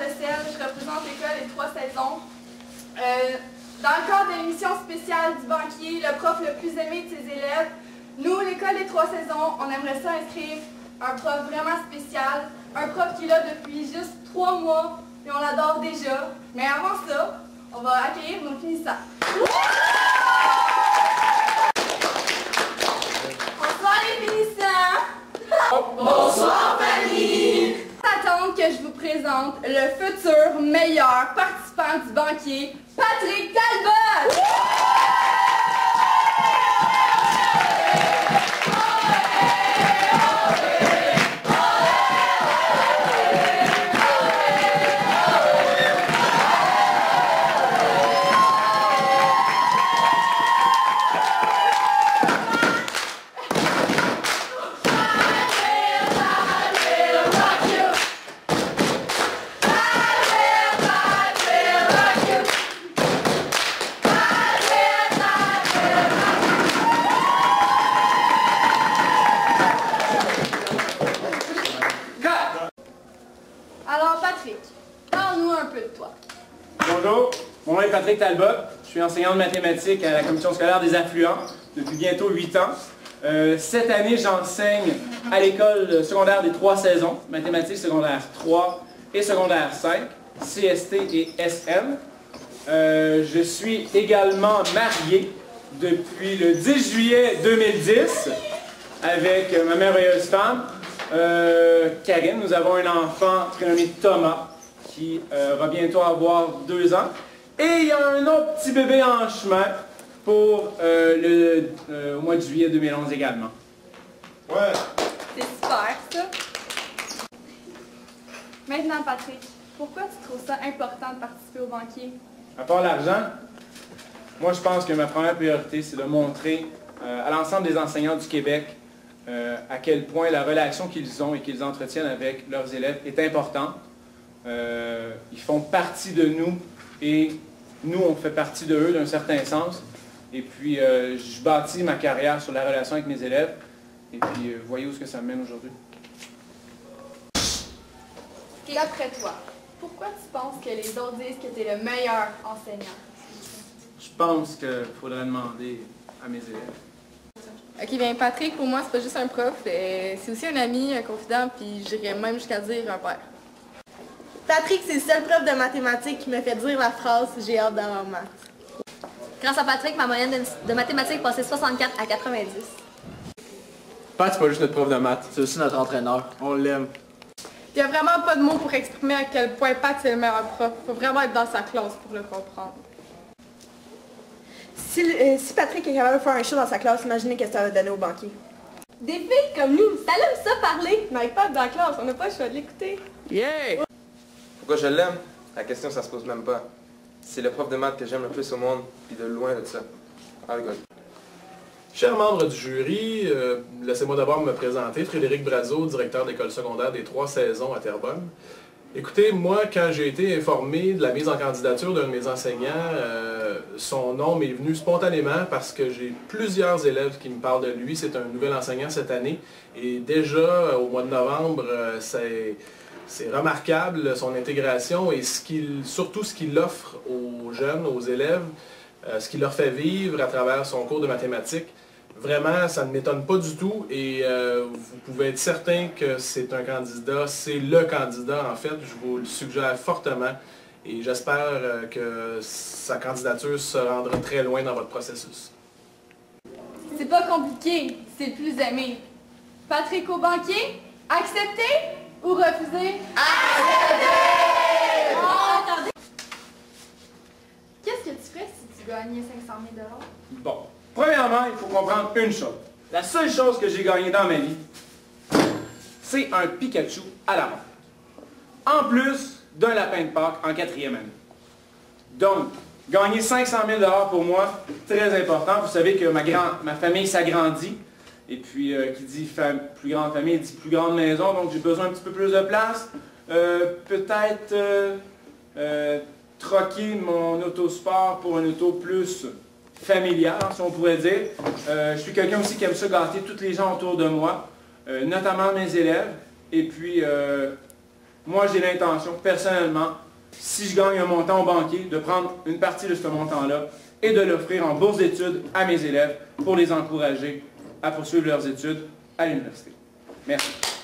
Bessel, je représente l'école des 3 saisons. Dans le cadre de l'émission spéciale du banquier, le prof le plus aimé de ses élèves, nous, l'école des 3 saisons, on aimerait ça inscrire un prof vraiment spécial, un prof qui est là depuis juste 3 mois et on l'adore déjà. Mais avant ça, on va accueillir nos finissants. Bonsoir les finissants! Bonsoir famille! Attendre que je vous présente le futur meilleur participant du banquier, Patrick Talbot! Alors Patrick, parle-nous un peu de toi. Bonjour, mon nom est Patrick Talbot. Je suis enseignant de mathématiques à la commission scolaire des affluents depuis bientôt 8 ans. Cette année, j'enseigne à l'école secondaire des 3 saisons, mathématiques secondaire 3 et secondaire 5, CST et SM. Je suis également marié depuis le 10 juillet 2010 avec ma merveilleuse femme, Karine. Nous avons un enfant prénommé Thomas qui va bientôt avoir 2 ans. Et il y a un autre petit bébé en chemin pour au mois de juillet 2011 également. Ouais. C'est super ça. Maintenant Patrick, pourquoi tu trouves ça important de participer au banquier? À part l'argent, moi je pense que ma première priorité c'est de montrer à l'ensemble des enseignants du Québec à quel point la relation qu'ils ont et qu'ils entretiennent avec leurs élèves est importante. Ils font partie de nous et nous, on fait partie de eux d'un certain sens. Et puis, je bâtis ma carrière sur la relation avec mes élèves. Et puis, voyez où est-ce que ça me mène aujourd'hui. D'après toi, pourquoi tu penses que les autres disent que tu es le meilleur enseignant? Je pense qu'il faudrait demander à mes élèves. Ok, bien Patrick, pour moi, c'est pas juste un prof, c'est aussi un ami, un confident, puis j'irais même jusqu'à dire un père. Patrick, c'est le seul prof de mathématiques qui me fait dire la phrase « J'ai hâte d'avoir maths ». Grâce à Patrick, ma moyenne de mathématiques passait 64 à 90. Pat, c'est pas juste notre prof de maths, c'est aussi notre entraîneur. On l'aime. Il n'y a vraiment pas de mots pour exprimer à quel point Pat c'est le meilleur prof. Il faut vraiment être dans sa classe pour le comprendre. Si Patrick est capable de faire un show dans sa classe, imaginez qu'est-ce que ça va donner au banquier. Des filles comme nous, ça aime ça parler. Mais avec Pat dans la classe, on n'a pas le choix de l'écouter. Yeah! Pourquoi je l'aime? La question, ça se pose même pas. C'est le prof de maths que j'aime le plus au monde, puis de loin de ça. Ah, rigole. Chers membres du jury, laissez-moi d'abord me présenter. Frédéric Brazeau, directeur d'école secondaire des 3 saisons à Terrebonne. Écoutez, moi, quand j'ai été informé de la mise en candidature d'un de mes enseignants, son nom m'est venu spontanément parce que j'ai plusieurs élèves qui me parlent de lui. C'est un nouvel enseignant cette année. Et déjà, au mois de novembre, c'est remarquable son intégration et surtout ce qu'il offre aux jeunes, aux élèves, ce qu'il leur fait vivre à travers son cours de mathématiques. Vraiment, ça ne m'étonne pas du tout et vous pouvez être certain que c'est un candidat, c'est le candidat en fait, je vous le suggère fortement et j'espère que sa candidature se rendra très loin dans votre processus. C'est pas compliqué, c'est le plus aimé. Patrick au banquier, accepter ou refuser? Accepter! Oh, attendez! Qu'est-ce que tu ferais si tu gagnais 500 000 $? Bon, premièrement, il faut comprendre une chose. La seule chose que j'ai gagnée dans ma vie, c'est un Pikachu à la main. En plus d'un lapin de Pâques en 4e année. Donc, gagner 500 000 $ pour moi, très important. Vous savez que ma famille s'agrandit. Et puis, qui dit plus grande famille, dit plus grande maison. Donc, j'ai besoin un petit peu plus de place. Peut-être troquer mon autosport pour un auto plus familial, si on pourrait dire. Je suis quelqu'un aussi qui aime ça gâter tous les gens autour de moi, notamment mes élèves. Et puis, moi j'ai l'intention, personnellement, si je gagne un montant au banquier, de prendre une partie de ce montant-là et de l'offrir en bourse d'études à mes élèves pour les encourager à poursuivre leurs études à l'université. Merci.